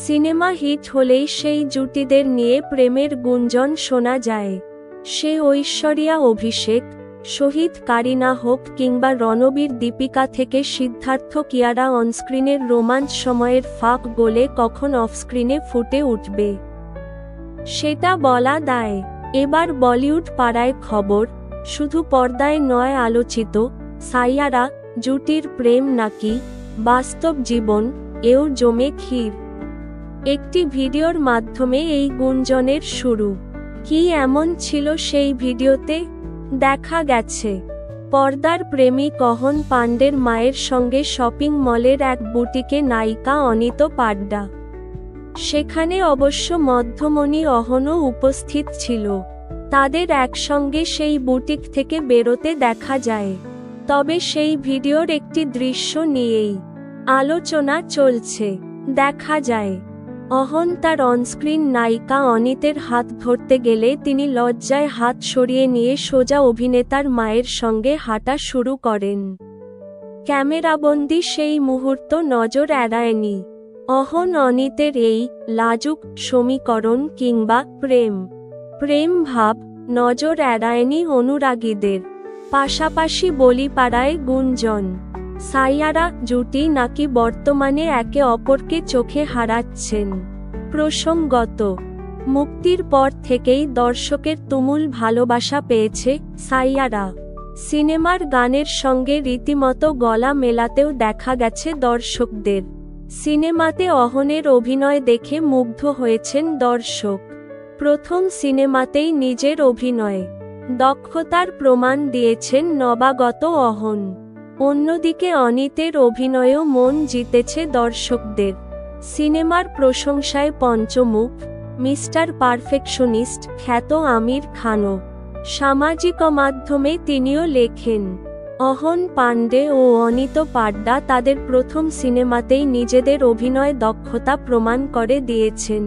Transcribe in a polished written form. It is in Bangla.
সিনেমা হিট হলেই সেই জুটিদের নিয়ে প্রেমের গুঞ্জন শোনা যায়। সে ঐশ্বরিয়া অভিষেক, শহীদ কারিনা হোক কিংবা রণবীর দীপিকা থেকে সিদ্ধার্থ কিয়ারা অনস্ক্রিনের রোমান্স সময়ের ফাঁক গলে কখন অফস্ক্রিনে ফুটে উঠবে সেটা বলা দায়। এবার বলিউড পাড়ায় খবর, শুধু পর্দায় নয় আলোচিত সাইয়ারা জুটির প্রেম নাকি বাস্তব জীবন এও জমে ক্ষীর। একটি ভিডিওর মাধ্যমে এই গুঞ্জনের শুরু। কি এমন ছিল সেই ভিডিওতে? দেখা গেছে পর্দার প্রেমিক অহন পাণ্ডের মায়ের সঙ্গে শপিং মলের এক বুটিকে নায়িকা অনিত পাড্ডা। সেখানে অবশ্য মধ্যমণি অহনও উপস্থিত ছিল। তাদের একসঙ্গে সেই বুটিক থেকে বেরোতে দেখা যায়। তবে সেই ভিডিওর একটি দৃশ্য নিয়েই আলোচনা চলছে। দেখা যায় অহন তার অনস্ক্রিন নায়িকা অনিতের হাত ধরতে গেলে তিনি লজ্জায় হাত সরিয়ে নিয়ে সোজা অভিনেতার মায়ের সঙ্গে হাঁটা শুরু করেন। ক্যামেরাবন্দি সেই মুহূর্ত নজর এড়ায়নি। অহন অনিতের এই লাজুক সমীকরণ কিংবা প্রেম ভাব নজর এড়ায়নি অনুরাগীদের। পাশাপাশি বলিপাড়ায় গুঞ্জন, সাইয়ারা জুটি নাকি বর্তমানে একে অপরকে চোখে হারাচ্ছেন। প্রসঙ্গত, মুক্তির পর থেকেই দর্শকের তুমুল ভালোবাসা পেয়েছে সাইয়ারা। সিনেমার গানের সঙ্গে রীতিমতো গলা মেলাতেও দেখা গেছে দর্শকদের। সিনেমাতে অহনের অভিনয় দেখে মুগ্ধ হয়েছেন দর্শক। প্রথম সিনেমাতেই নিজের অভিনয়ে দক্ষতার প্রমাণ দিয়েছেন নবাগত অহন। অন্যদিকে অনিতের অভিনয়েও মন জিতেছে দর্শকদের। সিনেমার প্রশংসায় পঞ্চমুখ, মিস্টার পারফেকশনিস্ট খ্যাত আমির খানও। সামাজিক মাধ্যমে তিনিও লেখেন, অহন পাণ্ডে ও অনিত পাড্ডা তাদের প্রথম সিনেমাতেই নিজেদের অভিনয় দক্ষতা প্রমাণ করে দিয়েছেন।